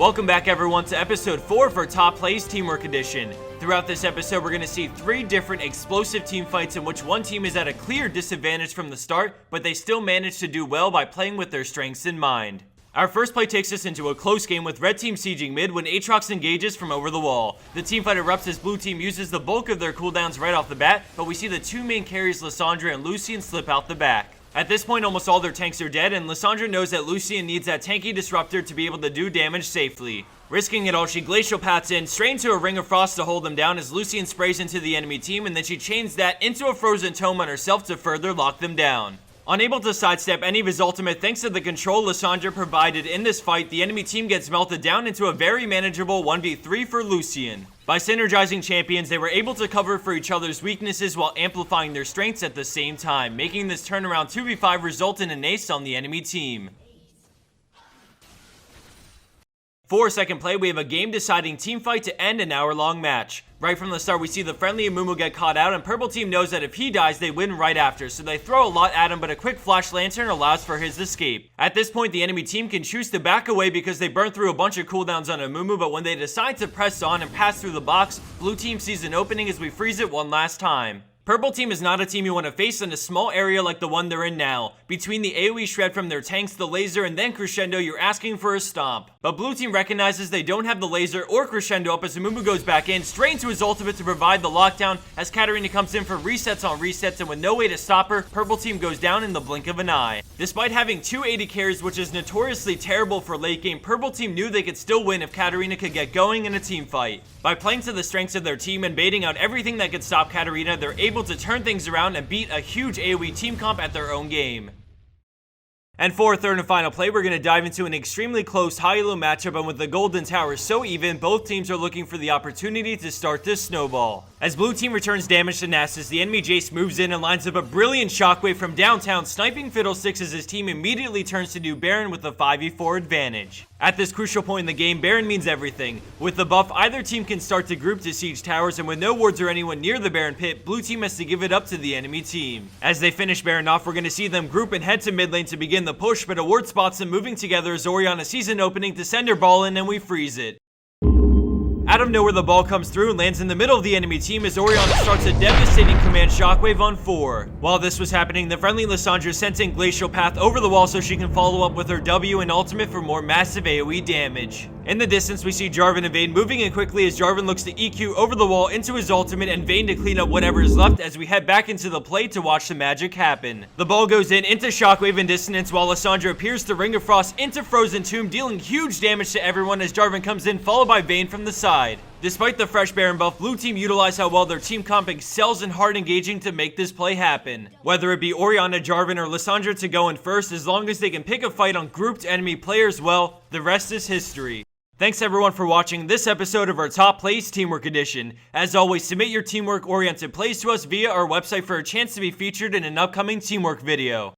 Welcome back everyone to episode 4 for Top Plays Teamwork Edition. Throughout this episode, we're going to see 3 different explosive team fights in which one team is at a clear disadvantage from the start, but they still manage to do well by playing with their strengths in mind. Our first play takes us into a close game with red team sieging mid when Aatrox engages from over the wall. The team fight erupts as blue team uses the bulk of their cooldowns right off the bat, but we see the 2 main carries Lissandra and Lucian slip out the back. At this point, almost all their tanks are dead, and Lissandra knows that Lucian needs that tanky disruptor to be able to do damage safely. Risking it all, she glacial paths in, straight into a ring of frost to hold them down as Lucian sprays into the enemy team, and then she chains that into a frozen tome on herself to further lock them down. Unable to sidestep any of his ultimate thanks to the control Lissandra provided in this fight, the enemy team gets melted down into a very manageable 1v3 for Lucian. By synergizing champions, they were able to cover for each other's weaknesses while amplifying their strengths at the same time, making this turnaround 2v5 result in an ace on the enemy team. For second play, we have a game-deciding team fight to end an hour-long match. Right from the start, we see the friendly Amumu get caught out, and purple team knows that if he dies, they win right after, so they throw a lot at him, but a quick flash lantern allows for his escape. At this point, the enemy team can choose to back away because they burn through a bunch of cooldowns on Amumu, but when they decide to press on and pass through the box, blue team sees an opening as we freeze it one last time. Purple team is not a team you want to face in a small area like the one they're in now. Between the AoE shred from their tanks, the laser, and then crescendo, you're asking for a stomp. But blue team recognizes they don't have the laser or crescendo up as Amumu goes back in, straight into his ultimate to provide the lockdown as Katarina comes in for resets on resets, and with no way to stop her, purple team goes down in the blink of an eye. Despite having 2 AD carries, which is notoriously terrible for late game, purple team knew they could still win if Katarina could get going in a team fight. By playing to the strengths of their team and baiting out everything that could stop Katarina, they're able to turn things around and beat a huge AoE team comp at their own game. And for our third and final play, we're going to dive into an extremely close high-low matchup, and with the golden tower so even, both teams are looking for the opportunity to start this snowball. As blue team returns damage to Nasus, the enemy Jace moves in and lines up a brilliant shockwave from downtown, sniping Fiddlesticks as his team immediately turns to do Baron with a 5v4 advantage. At this crucial point in the game, Baron means everything. With the buff, either team can start to group to siege towers, and with no wards or anyone near the Baron pit, blue team has to give it up to the enemy team. As they finish Baron off, we're going to see them group and head to mid lane to begin the push, but a ward spots them moving together as Orianna sees an opening to send her ball in, and we freeze it. Out of nowhere, the ball comes through and lands in the middle of the enemy team as Orianna starts a devastating command shockwave on 4. While this was happening, the friendly Lissandra sent in Glacial Path over the wall so she can follow up with her W and ultimate for more massive AoE damage. In the distance, we see Jarvan and Vayne moving in quickly as Jarvan looks to EQ over the wall into his ultimate and Vayne to clean up whatever is left as we head back into the play to watch the magic happen. The ball goes in into Shockwave and Dissonance while Lissandra appears to Ring of Frost into Frozen Tomb, dealing huge damage to everyone as Jarvan comes in, followed by Vayne from the side. Despite the fresh Baron buff, blue team utilize how well their team comp excels in hard engaging to make this play happen. Whether it be Orianna, Jarvan, or Lissandra to go in first, as long as they can pick a fight on grouped enemy players, well, the rest is history. Thanks everyone for watching this episode of our Top Plays Teamwork Edition. As always, submit your teamwork-oriented plays to us via our website for a chance to be featured in an upcoming teamwork video.